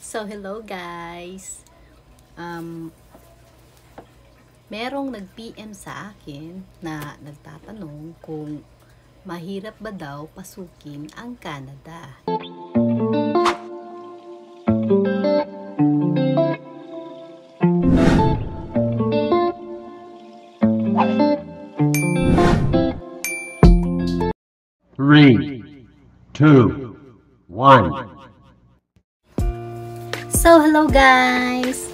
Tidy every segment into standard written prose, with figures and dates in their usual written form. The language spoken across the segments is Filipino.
So, hello guys. Merong nag-PM sa akin na nagtatanong kung mahirap ba daw pasukin ang Canada. Three, two, one. So, hello guys!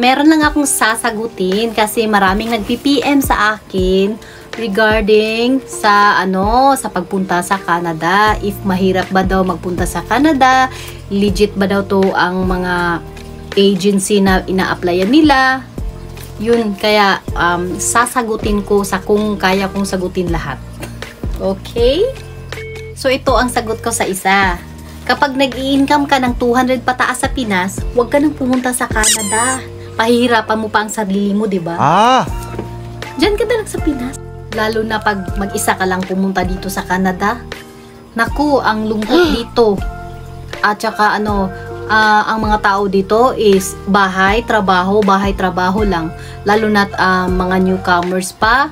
Meron lang akong sasagutin kasi maraming nag-PM sa akin regarding sa sa pagpunta sa Canada. If mahirap ba daw magpunta sa Canada, legit ba daw to ang mga agency na ina-applyan nila. Yun, kaya sasagutin ko sa kung kaya kong sagutin lahat. Okay? So, ito ang sagot ko sa isa. Kapag nag-i-income ka ng 200 pataas sa Pinas, huwag ka nang pumunta sa Canada. Pahihirapan mo pa ang sarili mo, di ba? Diyan ka na lang sa Pinas. Lalo na pag mag-isa ka lang pumunta dito sa Canada. Naku, ang lungkot dito. At saka ang mga tao dito is bahay, trabaho lang. Lalo na mga newcomers pa.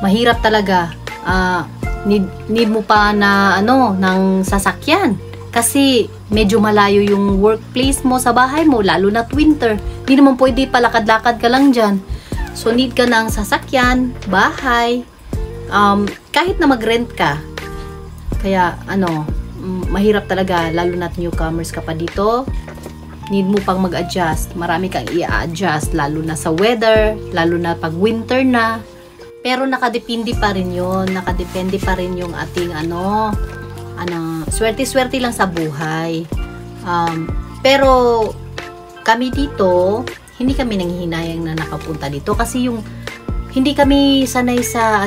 Mahirap talaga. Need mo pa na ng sasakyan kasi medyo malayo yung workplace mo sa bahay mo, lalo na winter. Hindi naman pwede palakad-lakad ka lang dyan. So need ka ng sasakyan, bahay, kahit na mag-rent ka. Kaya mahirap talaga, lalo na newcomers ka pa dito. Need mo pang mag-adjust, marami kang i-adjust, lalo na sa weather, lalo na pag winter na. Pero nakadepende pa rin yun. Nakadepende pa rin yung ating swerte-swerte lang sa buhay. Pero kami dito, hindi kami nanghihinayang na nakapunta dito kasi hindi kami sanay sa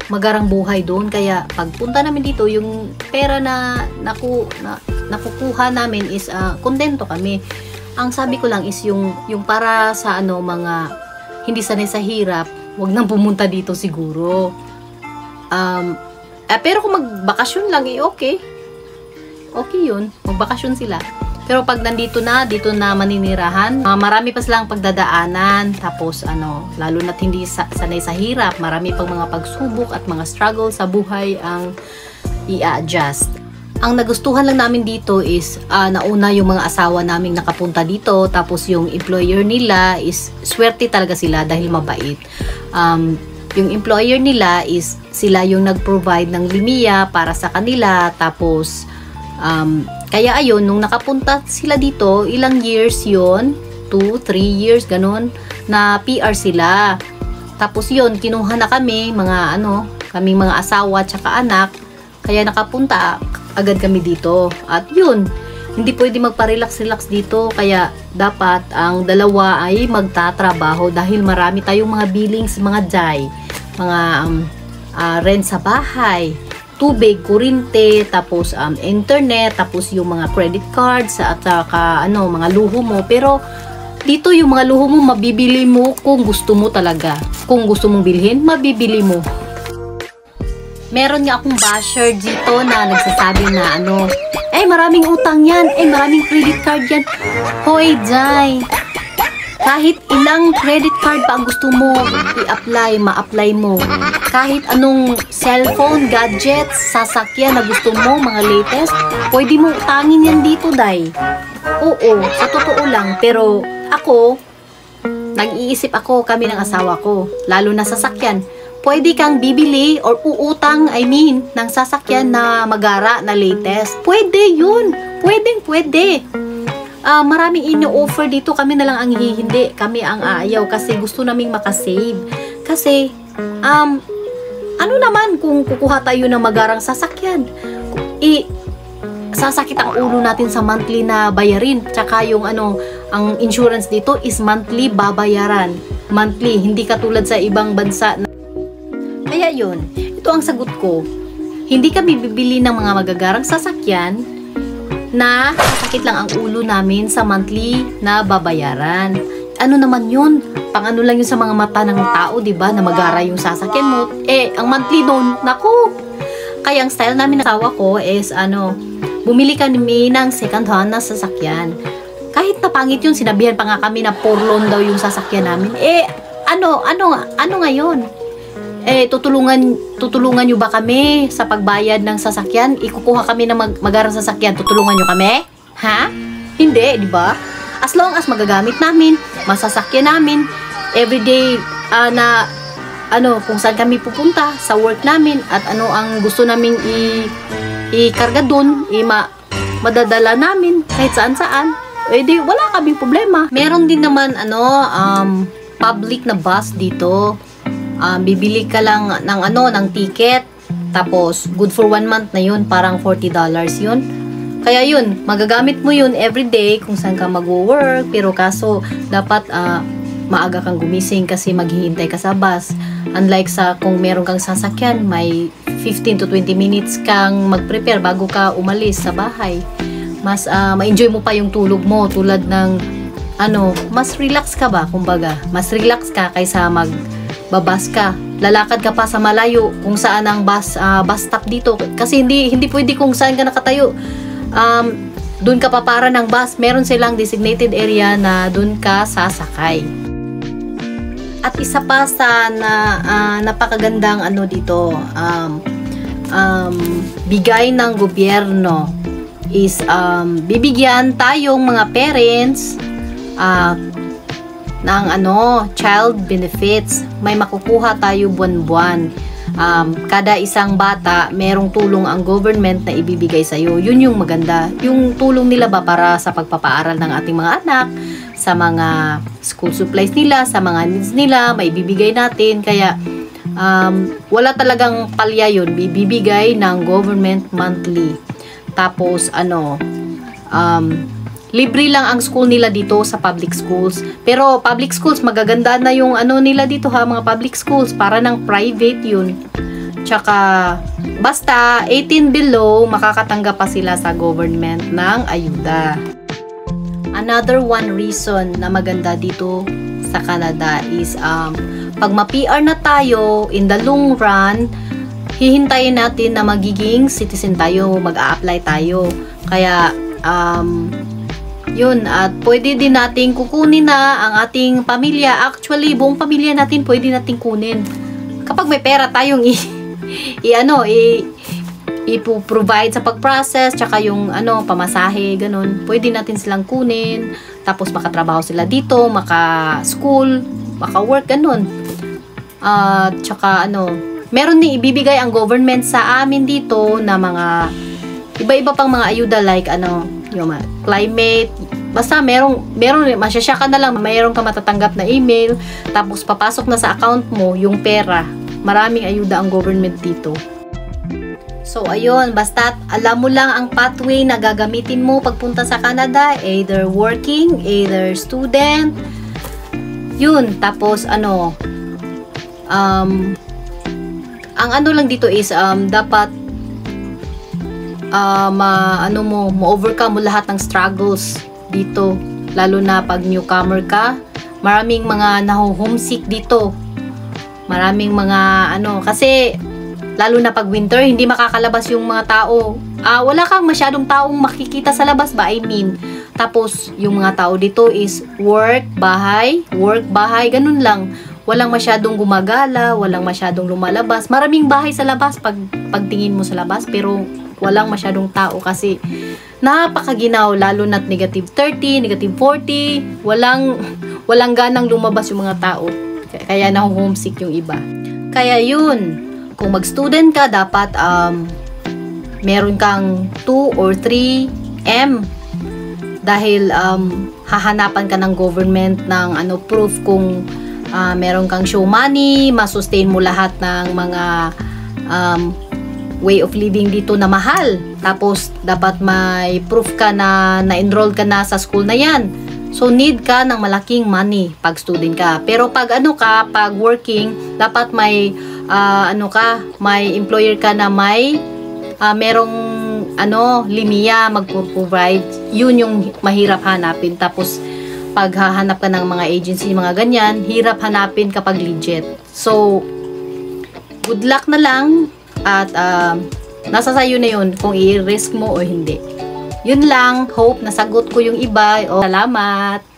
magarang buhay doon. Kaya pagpunta namin dito, yung pera na nakukuha namin is kontento kami. Ang sabi ko lang is yung para sa mga hindi sanay sa hirap, wag nang pumunta dito siguro. Pero kung magbakasyon lang, okay. Okay yun. Magbakasyon sila. Pero pag dito na maninirahan, marami pa silang pagdadaanan. Tapos, lalo na't hindi sanay sa hirap, marami pang mga pagsubok at mga struggle sa buhay ang i-adjust. Ang nagustuhan lang namin dito is nauna yung mga asawa naming nakapunta dito, tapos yung employer nila is swerte talaga sila dahil mabait. Yung employer nila is sila yung nag-provide ng LIMIA para sa kanila, tapos kaya ayun, nung nakapunta sila dito, ilang years yun, 2-3 years ganun, na PR sila. Tapos yun, kinuha na kami kaming mga asawa tsaka anak, kaya nakapunta agad kami dito. At yun, hindi pwede magpa-relax-relax dito, kaya dapat ang dalawa ay magtatrabaho dahil marami tayong mga billings, mga jay, mga rent sa bahay, tubig, kuryente, tapos internet, tapos yung mga credit cards at saka mga luho mo. Pero dito yung mga luho mo mabibili mo kung gusto mo talaga. Kung gusto mong bilhin, mabibili mo. Meron nga akong basher dito na nagsasabi na maraming utang yan, maraming credit card yan. Hoy, Jai, kahit ilang credit card pa ang gusto mo i-apply, ma-apply mo. Kahit anong cellphone, gadgets, sasakyan na gusto mo, mga latest, pwede mo utangin yan dito, Day. Oo, sa totoo lang. Pero ako, nag-iisip kami ng asawa ko, lalo na sasakyan. Pwede kang bibili or uutang, ng sasakyan na magara na latest. Pwede yun. Pwede. Maraming ino-offer dito. Kami na lang ang hindi. Kami ang ayaw kasi gusto naming makasave. Kasi, naman kung kukuha tayo ng magarang sasakyan? Sasakit ang ulo natin sa monthly na bayarin. Tsaka yung ang insurance dito is monthly babayaran. Monthly, hindi katulad sa ibang bansa na. Kaya yun, ito ang sagot ko. Hindi kami bibili ng mga magagarang sasakyan na sakit lang ang ulo namin sa monthly na babayaran. Naman yun? Lang yun sa mga mata ng tao, diba? Na magara yung sasakyan mo. Ang monthly doon, naku! Kaya ang style namin ng asawa ko is bumili kami ng second hand na sasakyan. Kahit na pangit yun, sinabihan pa nga kami na porlon daw yung sasakyan namin. Ano ngayon? Tutulungan nyo ba kami sa pagbayad ng sasakyan? Ikukuha kami ng magarang sasakyan, tutulungan nyo kami? Ha? Hindi, di ba? As long as magagamit namin, masasakyan namin, everyday kung saan kami pupunta sa work namin at ano ang gusto naming ikarga dun, madadala namin kahit saan-saan. Di wala kaming problema. Meron din naman public na bus dito. Bibili ka lang ng ticket, tapos good for 1 month na yun, parang $40 yun. Kaya yun, magagamit mo yun everyday kung saan ka mag-work, pero kaso dapat maaga kang gumising kasi maghihintay ka sa bus. Unlike sa kung meron kang sasakyan, may 15 to 20 minutes kang mag-prepare bago ka umalis sa bahay. Mas ma-enjoy mo pa yung tulog mo, tulad ng mas relax ka ba, kumbaga. Mas relax ka kaysa magbabas ka. Lalakad ka pa sa malayo kung saan ang bus stop dito. Kasi hindi pwede kung saan ka nakatayo. Doon ka papara ng bus. Meron silang designated area na doon ka sasakay. At isa pa sa napakagandang dito, bigay ng gobyerno is bibigyan tayong mga parents ng child benefits. May makukuha tayo buwan-buwan. Kada isang bata, merong tulong ang government na ibibigay sa'yo. Yun yung maganda. Yung tulong nila ba para sa pagpapaaral ng ating mga anak, sa mga school supplies nila, sa mga needs nila, may bibigay natin. Kaya wala talagang palya yun. Bibigay ng government monthly. Tapos libre lang ang school nila dito sa public schools. Pero public schools, magaganda na yung nila dito ha, mga public schools, para ng private yun. Tsaka basta 18 below, makakatanggap pa sila sa government ng ayuda. Another one reason na maganda dito sa Canada is pag ma-PR na tayo in the long run, hihintayin natin na magiging citizen tayo, mag-a-apply tayo. Kaya yun, at pwede din natin kukunin na ang ating pamilya. Actually, buong pamilya natin pwede natin kunin. Kapag may pera tayong i-provide sa pag-process, tsaka yung pamasahe, ganun, pwede natin silang kunin. Tapos makatrabaho sila dito, maka-school, maka-work, ganun. Tsaka meron din ibibigay ang government sa amin dito na mga iba-iba pang mga ayuda, like yung climate, basta meron masyasya ka na lang, mayroon ka matatanggap na email, tapos papasok na sa account mo yung pera. Maraming ayuda ang government dito. So ayun, basta alam mo lang ang pathway na gagamitin mo pagpunta sa Canada, either working, either student. Yun, tapos ang lang dito is dapat ma-overcome mo lahat ng struggles dito, lalo na pag newcomer ka. Maraming mga naho-homesick dito, maraming mga kasi lalo na pag winter, hindi makakalabas yung mga tao. Wala kang masyadong taong makikita sa labas ba, I mean. Tapos yung mga tao dito is work, bahay, ganun lang. Walang masyadong gumagala, walang masyadong lumalabas. Maraming bahay sa labas pagtingin mo sa labas, pero walang masyadong tao kasi napakaginaw, lalo na't negative 30, negative 40, walang ganang lumabas yung mga tao. Kaya naho-homesick yung iba. Kaya yun, kung mag-student ka, dapat meron kang 2 or 3 M. Dahil hahanapan ka ng government ng proof kung meron kang show money, masustain mo lahat ng mga way of living dito na mahal. Tapos dapat may proof ka na na-enroll ka na sa school na yan. So need ka ng malaking money pag student ka. Pero pag pag working, dapat may may employer ka na may merong limiya magpo-provide. Yun yung mahirap hanapin. Tapos pag hahanap ka ng mga agency, mga ganyan, hirap hanapin kapag legit. So good luck na lang at nasa sayo na yun kung i-risk mo o hindi. Yun lang, hope nasagot ko yung iba. O, salamat!